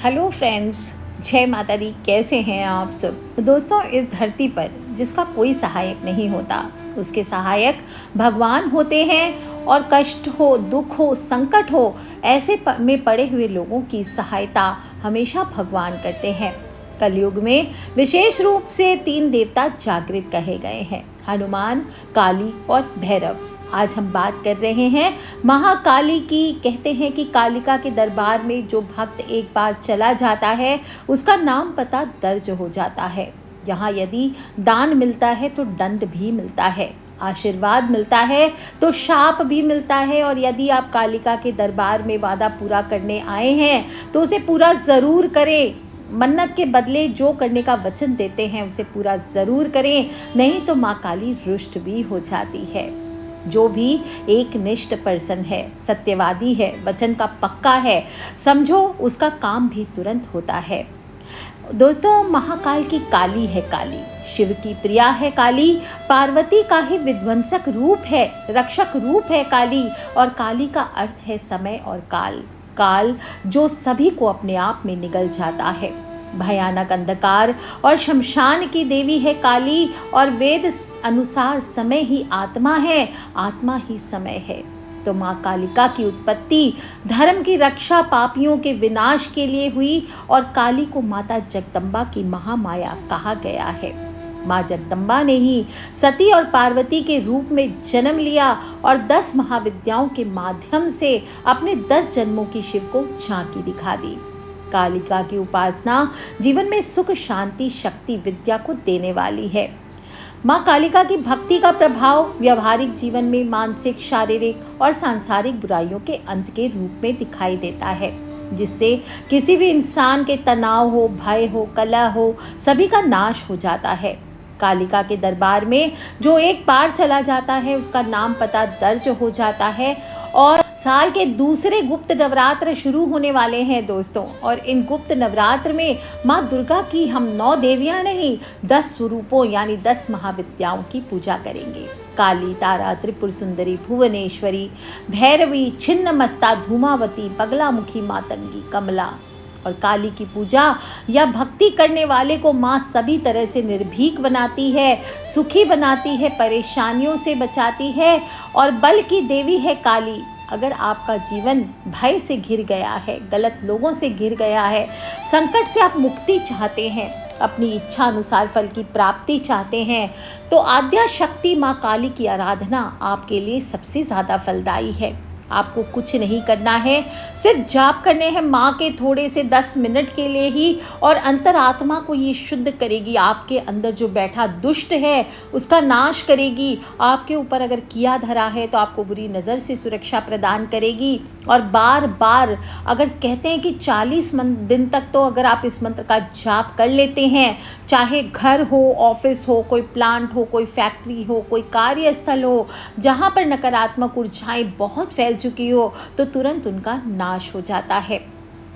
Hello friends, जय माता दी। कैसे हैं आप सब दोस्तों। इस धरती पर जिसका कोई सहायक नहीं होता, उसके सहायक भगवान होते हैं। और कष्ट हो, दुख हो, संकट हो, ऐसे में पड़े हुए लोगों की सहायता हमेशा भगवान करते हैं। कलयुग में विशेष रूप से 3 देवता जागृत कहे गए हैं: हनुमान, काली और भैरव। आज हम बात कर रहे हैं महाकाली की। कहते हैं कि कालिका के दरबार में जो भक्त एक बार चला जाता है, उसका नाम पता दर्ज हो जाता है। यहाँ यदि दान मिलता है तो दंड भी मिलता है, आशीर्वाद मिलता है तो शाप भी मिलता है। और यदि आप कालिका के दरबार में वादा पूरा करने आए हैं तो उसे पूरा ज़रूर करें। मन्नत के बदले जो करने का वचन देते हैं उसे पूरा ज़रूर करें, नहीं तो माँ काली रुष्ट भी हो जाती है। जो भी एक निष्ठ पर्सन है, सत्यवादी है, वचन का पक्का है, समझो उसका काम भी तुरंत होता है। दोस्तों, महाकाल की काली है काली, शिव की प्रिया है काली, पार्वती का ही विध्वंसक रूप है, रक्षक रूप है काली। और काली का अर्थ है समय और काल। काल जो सभी को अपने आप में निगल जाता है। भयानक अंधकार और शमशान की देवी है काली। और वेद अनुसार समय ही आत्मा है, आत्मा ही समय है। तो माँ कालिका की उत्पत्ति धर्म की रक्षा, पापियों के विनाश के लिए हुई। और काली को माता जगदम्बा की महामाया कहा गया है। माँ जगदम्बा ने ही सती और पार्वती के रूप में जन्म लिया और 10 महाविद्याओं के माध्यम से अपने 10 जन्मों की शिव को झांकी दिखा दी। कालिका की उपासना जीवन में सुख, शांति, शक्ति, विद्या को देने वाली है। माँ कालिका की भक्ति का प्रभाव व्यवहारिक जीवन में मानसिक, शारीरिक और सांसारिक बुराइयों के अंत के रूप में दिखाई देता है, जिससे किसी भी इंसान के तनाव हो, भय हो, कलह हो, सभी का नाश हो जाता है। कालिका के दरबार में जो एक बार चला जाता है, उसका नाम पता दर्ज हो जाता है। और साल के दूसरे गुप्त नवरात्र शुरू होने वाले हैं दोस्तों। और इन गुप्त नवरात्र में माँ दुर्गा की हम 9 देवियां नहीं, 10 स्वरूपों यानी 10 महाविद्याओं की पूजा करेंगे। काली, तारा, त्रिपुर सुंदरी, भुवनेश्वरी, भैरवी, छिन्नमस्ता, धूमावती, बगलामुखी, मातंगी, कमला। और काली की पूजा या भक्ति करने वाले को माँ सभी तरह से निर्भीक बनाती है, सुखी बनाती है, परेशानियों से बचाती है। और बल की देवी है काली। अगर आपका जीवन भय से घिर गया है, गलत लोगों से घिर गया है, संकट से आप मुक्ति चाहते हैं, अपनी इच्छा अनुसार फल की प्राप्ति चाहते हैं, तो आद्या शक्ति माँ काली की आराधना आपके लिए सबसे ज़्यादा फलदायी है। आपको कुछ नहीं करना है, सिर्फ जाप करने हैं माँ के थोड़े से 10 मिनट के लिए ही। और अंतरात्मा को ये शुद्ध करेगी, आपके अंदर जो बैठा दुष्ट है उसका नाश करेगी। आपके ऊपर अगर किया धरा है तो आपको बुरी नज़र से सुरक्षा प्रदान करेगी। और बार बार अगर कहते हैं कि 40 दिन तक तो अगर आप इस मंत्र का जाप कर लेते हैं, चाहे घर हो, ऑफिस हो, कोई प्लांट हो, कोई फैक्ट्री हो, कोई कार्यस्थल हो, जहाँ पर नकारात्मक ऊर्जाएं बहुत फैल चुकी हो, तो तुरंत उनका नाश हो जाता है।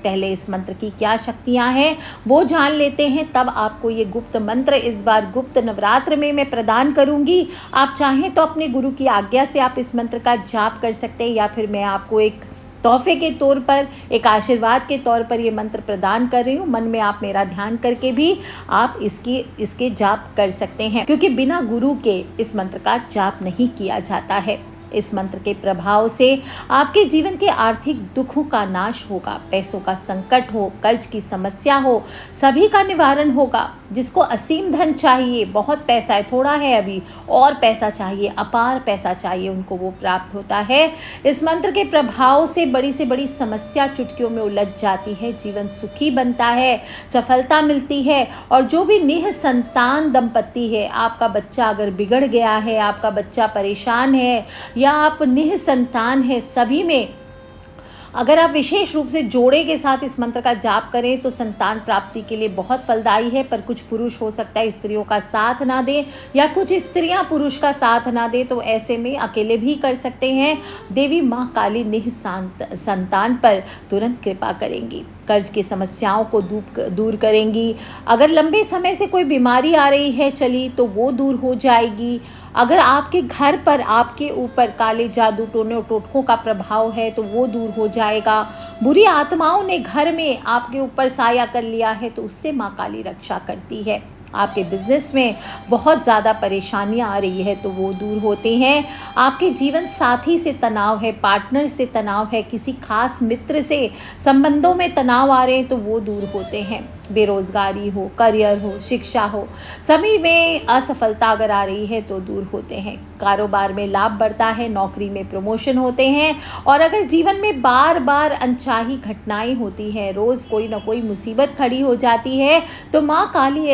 पहले इस मंत्र की क्या शक्तियां हैं वो जान लेते हैं, तब आपको ये गुप्त मंत्र इस बार गुप्त नवरात्र में मैं प्रदान करूंगी। आप चाहें तो अपने गुरु की आज्ञा से आप इस मंत्र का जाप कर सकते हैं, या फिर मैं आपको एक तोहफे के तौर पर, एक आशीर्वाद के तौर पर ये मंत्र प्रदान कर रही हूँ। मन में आप मेरा ध्यान करके भी आप इसके जाप कर सकते हैं, क्योंकि बिना गुरु के इस मंत्र का जाप नहीं किया जाता है। इस मंत्र के प्रभाव से आपके जीवन के आर्थिक दुखों का नाश होगा, पैसों का संकट हो, कर्ज की समस्या हो, सभी का निवारण होगा। जिसको असीम धन चाहिए, बहुत पैसा है, थोड़ा है अभी, और पैसा चाहिए, अपार पैसा चाहिए, उनको वो प्राप्त होता है। इस मंत्र के प्रभाव से बड़ी समस्या चुटकियों में उलझ जाती है, जीवन सुखी बनता है, सफलता मिलती है। और जो भी निःसंतान दंपत्ति है, आपका बच्चा अगर बिगड़ गया है, आपका बच्चा परेशान है, या आप निःसंतान है, सभी में अगर आप विशेष रूप से जोड़े के साथ इस मंत्र का जाप करें तो संतान प्राप्ति के लिए बहुत फलदायी है। पर कुछ पुरुष हो सकता है स्त्रियों का साथ ना दें, या कुछ स्त्रियां पुरुष का साथ ना दें, तो ऐसे में अकेले भी कर सकते हैं। देवी माँ काली संतान पर तुरंत कृपा करेंगी, कर्ज की समस्याओं को दूर करेंगी। अगर लंबे समय से कोई बीमारी आ रही है चली तो वो दूर हो जाएगी। अगर आपके घर पर आपके ऊपर काले जादू टोने टोटकों का प्रभाव है तो वो दूर हो जाएगा। बुरी आत्माओं ने घर में आपके ऊपर साया कर लिया है तो उससे माँ काली रक्षा करती है। आपके बिजनेस में बहुत ज़्यादा परेशानियां आ रही है तो वो दूर होते हैं। आपके जीवन साथी से तनाव है, पार्टनर से तनाव है, किसी खास मित्र से संबंधों में तनाव आ रहे हैं तो वो दूर होते हैं। बेरोज़गारी हो, करियर हो, शिक्षा हो, सभी में असफलता अगर आ रही है तो दूर होते हैं। कारोबार में लाभ बढ़ता है, नौकरी में प्रमोशन होते हैं। और अगर जीवन में बार बार अनचाही घटनाएं होती हैं, रोज़ कोई ना कोई मुसीबत खड़ी हो जाती है तो माँ काली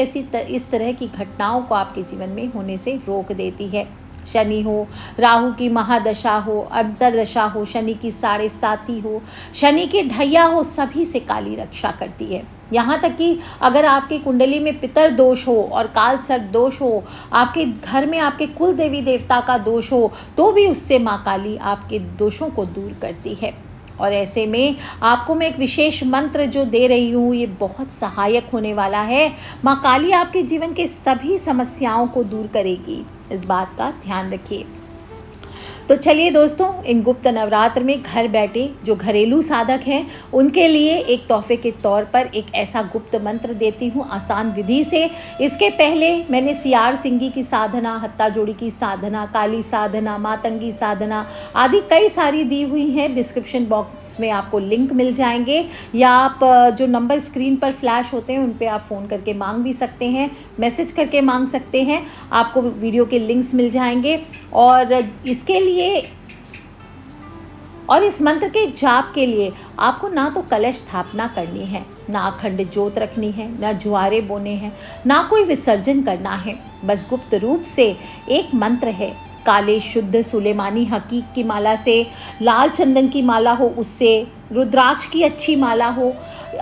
इस तरह की घटनाओं को आपके जीवन में होने से रोक देती है। शनि हो, राहु की महादशा हो, अंतरदशा हो, शनि की 7.5 हो, शनि की ढैया हो, सभी से काली रक्षा करती है। यहाँ तक कि अगर आपकी कुंडली में पितर दोष हो और काल सर्प दोष हो, आपके घर में आपके कुल देवी देवता का दोष हो, तो भी उससे माँ काली आपके दोषों को दूर करती है। और ऐसे में आपको मैं एक विशेष मंत्र जो दे रही हूँ, ये बहुत सहायक होने वाला है। माँ काली आपके जीवन के सभी समस्याओं को दूर करेगी, इस बात का ध्यान रखिए। तो चलिए दोस्तों, इन गुप्त नवरात्र में घर बैठे जो घरेलू साधक हैं उनके लिए एक तोहफे के तौर पर एक ऐसा गुप्त मंत्र देती हूँ आसान विधि से। इसके पहले मैंने सियार सिंगी की साधना, हत्ता जोड़ी की साधना, काली साधना, मातंगी साधना आदि कई सारी दी हुई हैं। डिस्क्रिप्शन बॉक्स में आपको लिंक मिल जाएंगे, या आप जो नंबर स्क्रीन पर फ्लैश होते हैं उन पर आप फ़ोन करके मांग भी सकते हैं, मैसेज करके मांग सकते हैं, आपको वीडियो के लिंक्स मिल जाएंगे। और इसके लिए और इस मंत्र के जाप के लिए आपको ना तो कलश स्थापना करनी है, ना अखंड जोत रखनी है, ना जुआरे बोने हैं, ना कोई विसर्जन करना है। बस गुप्त रूप से एक मंत्र है। काले शुद्ध सुलेमानी हकीक की माला से, लाल चंदन की माला हो उससे, रुद्राक्ष की अच्छी माला हो।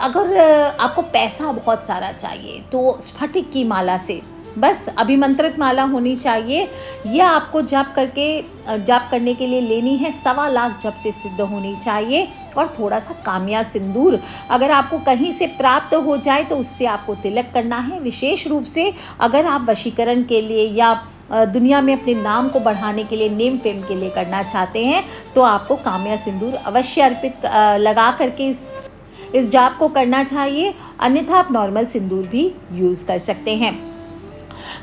अगर आपको पैसा बहुत सारा चाहिए तो स्फटिक की माला से, बस अभिमंत्रित माला होनी चाहिए। यह आपको जाप करने के लिए लेनी है। 1.25 लाख जप से सिद्ध होनी चाहिए। और थोड़ा सा कामिया सिंदूर अगर आपको कहीं से प्राप्त हो जाए तो उससे आपको तिलक करना है। विशेष रूप से अगर आप वशीकरण के लिए या दुनिया में अपने नाम को बढ़ाने के लिए, नेम फेम के लिए करना चाहते हैं तो आपको कामिया सिंदूर अवश्य अर्पित लगा करके इस जाप को करना चाहिए। अन्यथा आप नॉर्मल सिंदूर भी यूज़ कर सकते हैं।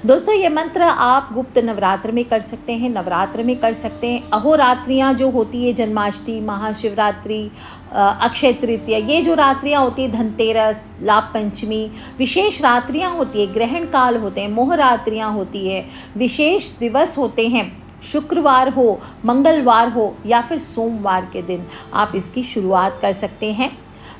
दोस्तों, ये मंत्र आप गुप्त नवरात्र में कर सकते हैं, नवरात्र में कर सकते हैं। अहोरात्रियाँ जो होती है, जन्माष्टमी, महाशिवरात्रि, अक्षय तृतीया, ये जो रात्रियाँ होती है, धनतेरस, लाभ पंचमी, विशेष रात्रियाँ होती है, ग्रहण काल होते हैं, मोह रात्रियाँ होती है, विशेष दिवस होते हैं, शुक्रवार हो, मंगलवार हो या फिर सोमवार के दिन आप इसकी शुरुआत कर सकते हैं।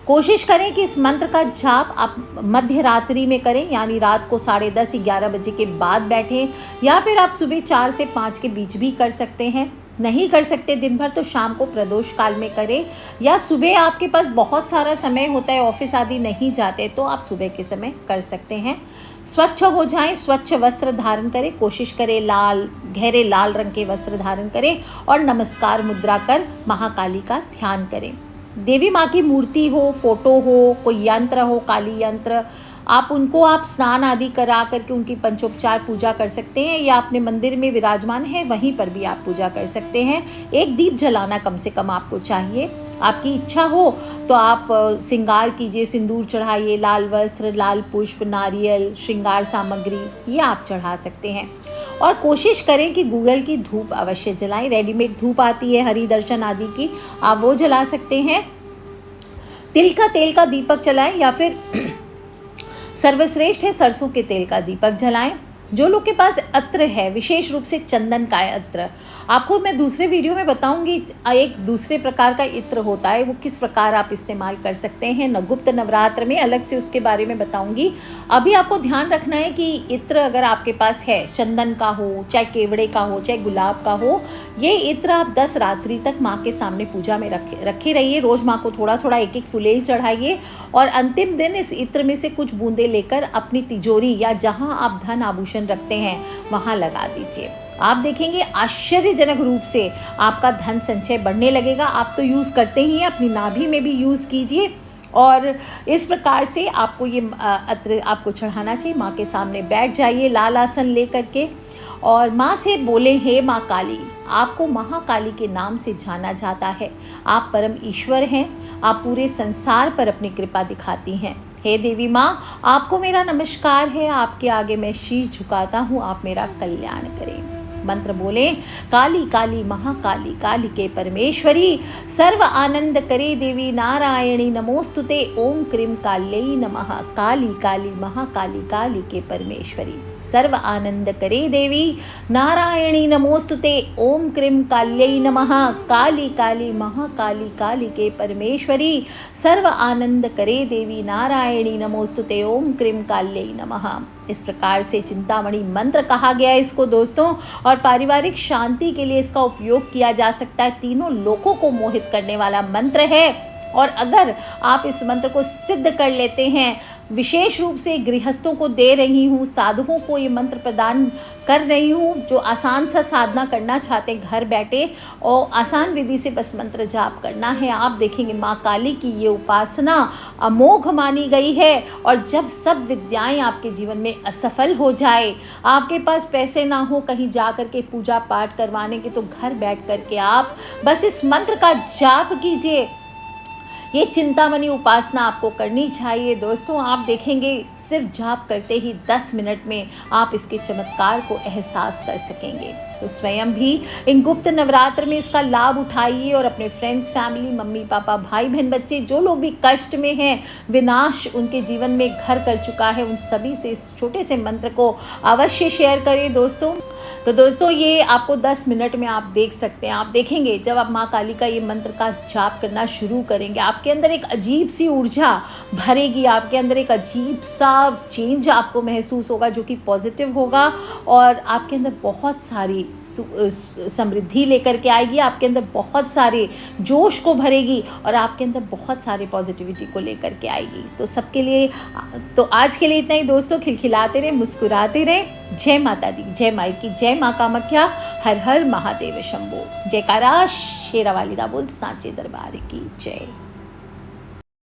कोशिश करें कि इस मंत्र का जाप आप मध्य रात्रि में करें, यानी रात को 10:30 11 बजे के बाद बैठें, या फिर आप सुबह 4 से 5 के बीच भी कर सकते हैं। नहीं कर सकते दिन भर तो शाम को प्रदोष काल में करें, या सुबह आपके पास बहुत सारा समय होता है, ऑफिस आदि नहीं जाते तो आप सुबह के समय कर सकते हैं। स्वच्छ हो जाएं, स्वच्छ वस्त्र धारण करें, कोशिश करें गहरे लाल रंग के वस्त्र धारण करें और नमस्कार मुद्रा कर महाकाली का ध्यान करें। देवी माँ की मूर्ति हो, फोटो हो, कोई यंत्र हो, काली यंत्र, आप स्नान आदि करा करके उनकी पंचोपचार पूजा कर सकते हैं, या अपने मंदिर में विराजमान है वहीं पर भी आप पूजा कर सकते हैं। एक दीप जलाना कम से कम आपको चाहिए। आपकी इच्छा हो तो आप श्रृंगार कीजिए, सिंदूर चढ़ाइए, लाल वस्त्र, लाल पुष्प, नारियल, श्रृंगार सामग्री ये आप चढ़ा सकते हैं। और कोशिश करें कि गूगल की धूप अवश्य जलाएं। रेडीमेड धूप आती है हरि दर्शन आदि की, आप वो जला सकते हैं। तिल का तेल का दीपक जलाएं, या फिर सर्वश्रेष्ठ है सरसों के तेल का दीपक जलाएं। जो लोग के पास अत्र है, विशेष रूप से चंदन का अत्र, आपको मैं दूसरे वीडियो में बताऊंगी एक दूसरे प्रकार का इत्र होता है, वो किस प्रकार आप इस्तेमाल कर सकते हैं गुप्त नवरात्र में, अलग से उसके बारे में बताऊंगी। अभी आपको ध्यान रखना है कि इत्र अगर आपके पास है, चंदन का हो, चाहे केवड़े का हो, चाहे गुलाब का हो, ये इत्र आप 10 रात्रि तक माँ के सामने पूजा में रखे रहिए। रोज़ माँ को थोड़ा थोड़ा एक फुलेल चढ़ाइए और अंतिम दिन इस इत्र में से कुछ बूंदे लेकर अपनी तिजोरी या जहाँ आप धन आभूषण रखते हैं वहाँ लगा दीजिए। आप देखेंगे आश्चर्यजनक रूप से आपका धन संचय बढ़ने लगेगा। आप तो यूज़ करते ही हैं, अपनी नाभि में भी यूज़ कीजिए। और इस प्रकार से आपको ये अत्र आपको चढ़ाना चाहिए। माँ के सामने बैठ जाइए लाल आसन ले करके, और माँ से बोले, हे माँ काली, आपको महाकाली के नाम से जाना जाता है। आप परम ईश्वर हैं। आप पूरे संसार पर अपनी कृपा दिखाती हैं। हे देवी माँ, आपको मेरा नमस्कार है। आपके आगे मैं शीश झुकाता हूँ। आप मेरा कल्याण करें। मंत्र बोले, काली काली महाकाली कालिके परमेश्वरी, सर्व आनंद करे देवी नारायणी नमोस्तुते, ओम क्रीम काल्यै नमः। काली काली महाकाली कालिके परमेश्वरी, सर्व आनंद करे देवी नारायणी नमोस्तुते, ओम क्रीम काल्यै नमः। काली काली महाकाली कालिके परमेश्वरी, सर्व आनंद करे देवी नारायणी नमोस्तुते, ओम क्रीम काल्यै नमः। इस प्रकार से चिंतामणि मंत्र कहा गया है इसको दोस्तों, और पारिवारिक शांति के लिए इसका उपयोग किया जा सकता है। तीनों लोगों को मोहित करने वाला मंत्र है, और अगर आप इस मंत्र को सिद्ध कर लेते हैं, विशेष रूप से गृहस्थों को दे रही हूँ, साधुओं को ये मंत्र प्रदान कर रही हूँ जो आसान सा साधना करना चाहते घर बैठे, और आसान विधि से बस मंत्र जाप करना है। आप देखेंगे माँ काली की ये उपासना अमोघ मानी गई है। और जब सब विद्याएं आपके जीवन में असफल हो जाए, आपके पास पैसे ना हो कहीं जा कर के पूजा पाठ करवाने के, तो घर बैठ कर के आप बस इस मंत्र का जाप कीजिए। ये चिंतामणि उपासना आपको करनी चाहिए दोस्तों। आप देखेंगे सिर्फ जाप करते ही 10 मिनट में आप इसके चमत्कार को एहसास कर सकेंगे। तो स्वयं भी इन गुप्त नवरात्र में इसका लाभ उठाइए, और अपने फ्रेंड्स, फैमिली, मम्मी पापा, भाई बहन, बच्चे, जो लोग भी कष्ट में हैं, विनाश उनके जीवन में घर कर चुका है, उन सभी से इस छोटे से मंत्र को अवश्य शेयर करें दोस्तों। तो दोस्तों ये आपको 10 मिनट में आप देख सकते हैं। आप देखेंगे जब आप माँ काली का ये मंत्र का जाप करना शुरू करेंगे, आपके अंदर एक अजीब सी ऊर्जा भरेगी, आपके अंदर एक अजीब सा चेंज आपको महसूस होगा जो कि पॉजिटिव होगा, और आपके अंदर बहुत सारी समृद्धि लेकर के आएगी, आपके अंदर बहुत सारे जोश को भरेगी, और आपके अंदर बहुत सारे पॉजिटिविटी को लेकर के आएगी। तो सबके लिए, तो आज के लिए इतना ही दोस्तों। खिलखिलाते रहे, मुस्कुराते रहे। जय माता दी, जय माई की, जय माँ कामाख्या, हर हर महादेव शंभो। जयकारा शेरावाली दा बोल, सांचे दरबार की जय।